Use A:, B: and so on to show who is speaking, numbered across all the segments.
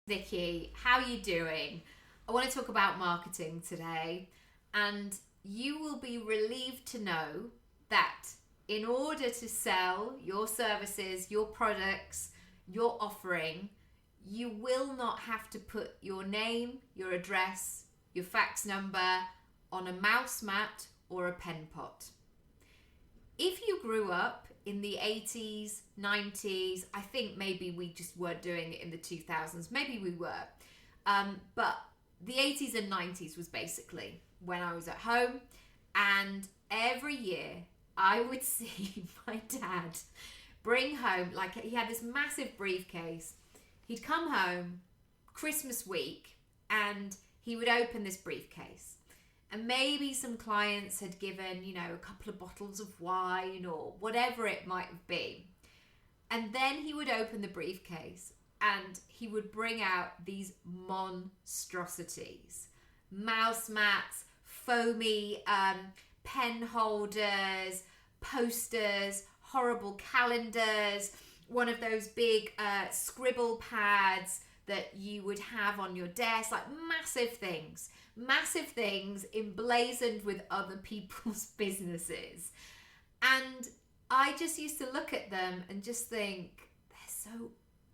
A: Nicky, how are you doing? I want to talk about marketing today, and you will be relieved to know that in order to sell your services, your products, your offering, you will not have to put your name, your address, your fax number on a mouse mat or a pen pot. If you grew up in the 80s, 90s, I think maybe we just weren't doing it in the 2000s. Maybe we were. But the 80s and 90s was basically when I was at home. And every year I would see my dad bring home, like he had this massive briefcase. He'd come home Christmas week and he would open this briefcase. And maybe some clients had given, a couple of bottles of wine or whatever it might have been. And then he would open the briefcase and he would bring out these monstrosities. Mouse mats, foamy pen holders, posters, horrible calendars, one of those big scribble pads that you would have on your desk, like massive things emblazoned with other people's businesses. And I just used to look at them and just think, they're so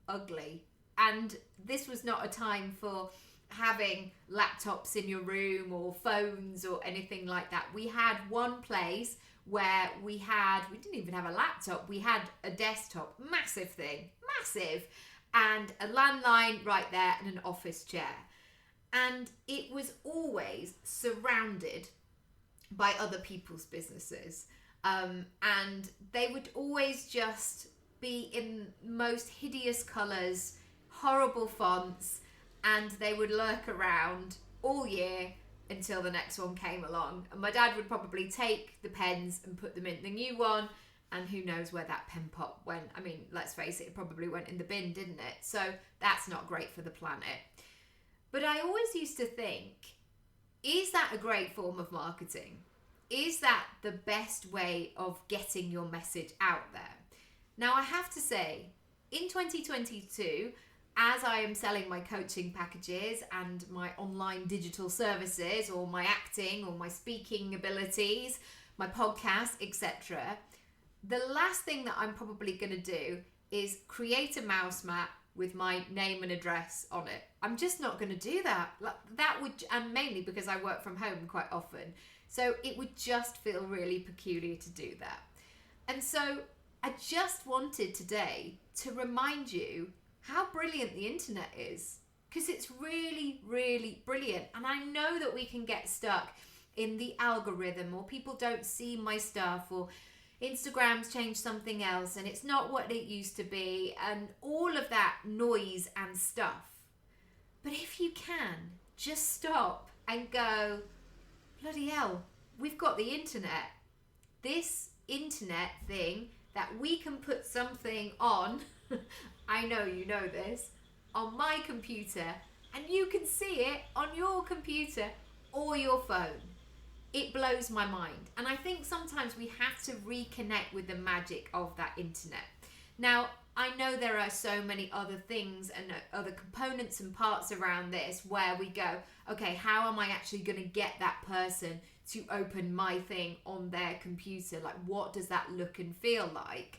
A: ugly. And this was not a time for having laptops in your room or phones or anything like that. We had one place where we didn't even have a laptop, we had a desktop, massive thing, massive, and a landline right there and an office chair. And it was always surrounded by other people's businesses. And they would always just be in most hideous colours, horrible fonts, and they would lurk around all year until the next one came along. And my dad would probably take the pens and put them in the new one, and who knows where that pen pot went. I mean, let's face it probably went in the bin, didn't it? So that's not great for the planet. But I always used to think, is that a great form of marketing? Is that the best way of getting your message out there? Now, I have to say, in 2022, as I am selling my coaching packages and my online digital services, or my acting or my speaking abilities, my podcast, etc., the last thing that I'm probably going to do is create a mouse mat with my name and address on it. I'm just not going to do that. That would, and mainly because I work from home quite often. So it would just feel really peculiar to do that. And so I just wanted today to remind you how brilliant the internet is, because it's really, really brilliant. And I know that we can get stuck in the algorithm, or people don't see my stuff, or Instagram's changed something else and it's not what it used to be, and all of that noise and stuff. But if you can, just stop and go, bloody hell, we've got the internet. This internet thing that we can put something on, I know you know this, on my computer, and you can see it on your computer or your phone. It blows my mind. And I think sometimes we have to reconnect with the magic of that internet. Now, I know there are so many other things and other components and parts around this where we go, okay, how am I actually going to get that person to open my thing on their computer? Like, what does that look and feel like?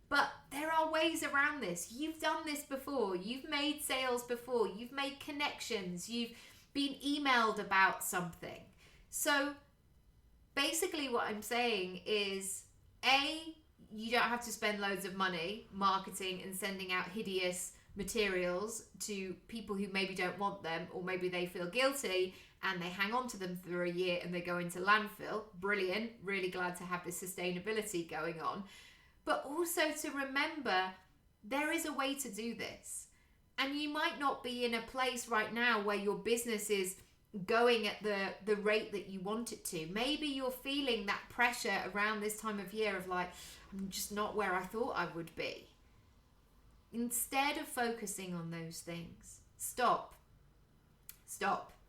A: But there are ways around this. You've done this before. You've made sales before. You've made connections. You've been emailed about something. So basically what I'm saying is, you don't have to spend loads of money marketing and sending out hideous materials to people who maybe don't want them, or maybe they feel guilty and they hang on to them for a year and they go into landfill. Brilliant. Really glad to have this sustainability going on. But also to remember, there is a way to do this. And you might not be in a place right now where your business is going at the rate that you want it to. Maybe you're feeling that pressure around this time of year of like, I'm just not where I thought I would be. Instead of focusing on those things, stop.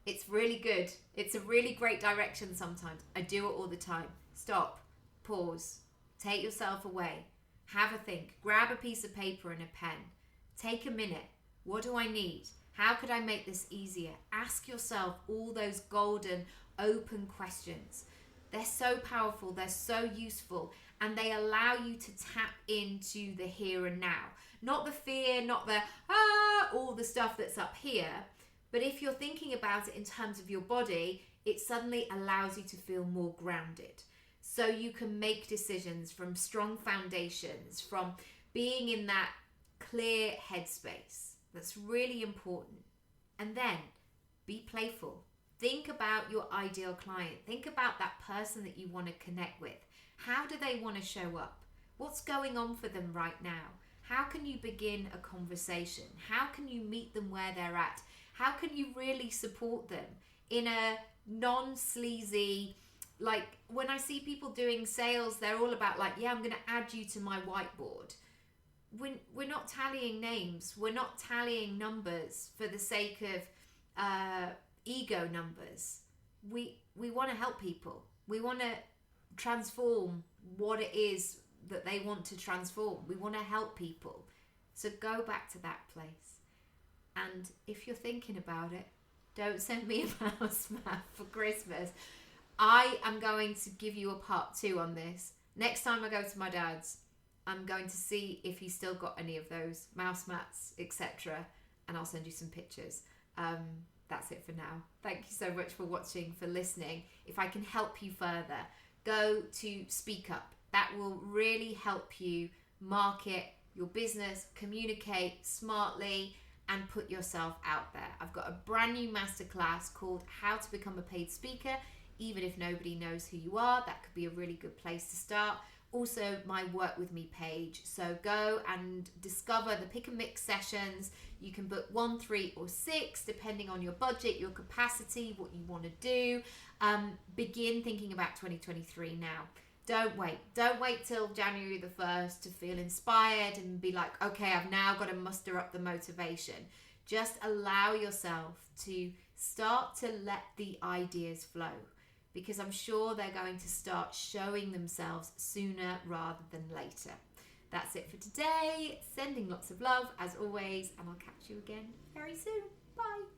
A: It's really good. It's a really great direction sometimes. I do it all the time. Stop, pause, take yourself away, have a think, grab a piece of paper and a pen, take a minute. What do I need? How could I make this easier? Ask yourself all those golden open questions. They're so powerful, they're so useful, and they allow you to tap into the here and now. Not the fear, not the all the stuff that's up here, but if you're thinking about it in terms of your body, it suddenly allows you to feel more grounded. So you can make decisions from strong foundations, from being in that clear headspace. That's really important. And then be playful. Think about your ideal client. Think about that person that you want to connect with. How do they want to show up? What's going on for them right now? How can you begin a conversation? How can you meet them where they're at? How can you really support them in a non-sleazy, like when I see people doing sales, they're all about like, yeah, I'm going to add you to my whiteboard. We're not tallying names. We're not tallying numbers for the sake of ego numbers. We want to help people. We want to transform what it is that they want to transform. We want to help people. So go back to that place. And if you're thinking about it, don't send me a Mousemat for Christmas. I am going to give you a part 2 on this. Next time I go to my dad's, I'm going to see if he's still got any of those Mousemats, etc. And I'll send you some pictures. That's it for now. Thank you so much for watching, for listening. If I can help you further, go to Speak Up. That will really help you market your business, communicate smartly, and put yourself out there. I've got a brand new masterclass called How to Become a Paid Speaker. Even if nobody knows who you are, that could be a really good place to start. Also, my Work With Me page. So go and discover the pick and mix sessions. You can book 1, 3, or 6, depending on your budget, your capacity, what you want to do. Begin thinking about 2023 now. Don't wait. Don't wait till January the 1st to feel inspired and be like, okay, I've now got to muster up the motivation. Just allow yourself to start to let the ideas flow, because I'm sure they're going to start showing themselves sooner rather than later. That's it for today. Sending lots of love as always, and I'll catch you again very soon. Bye.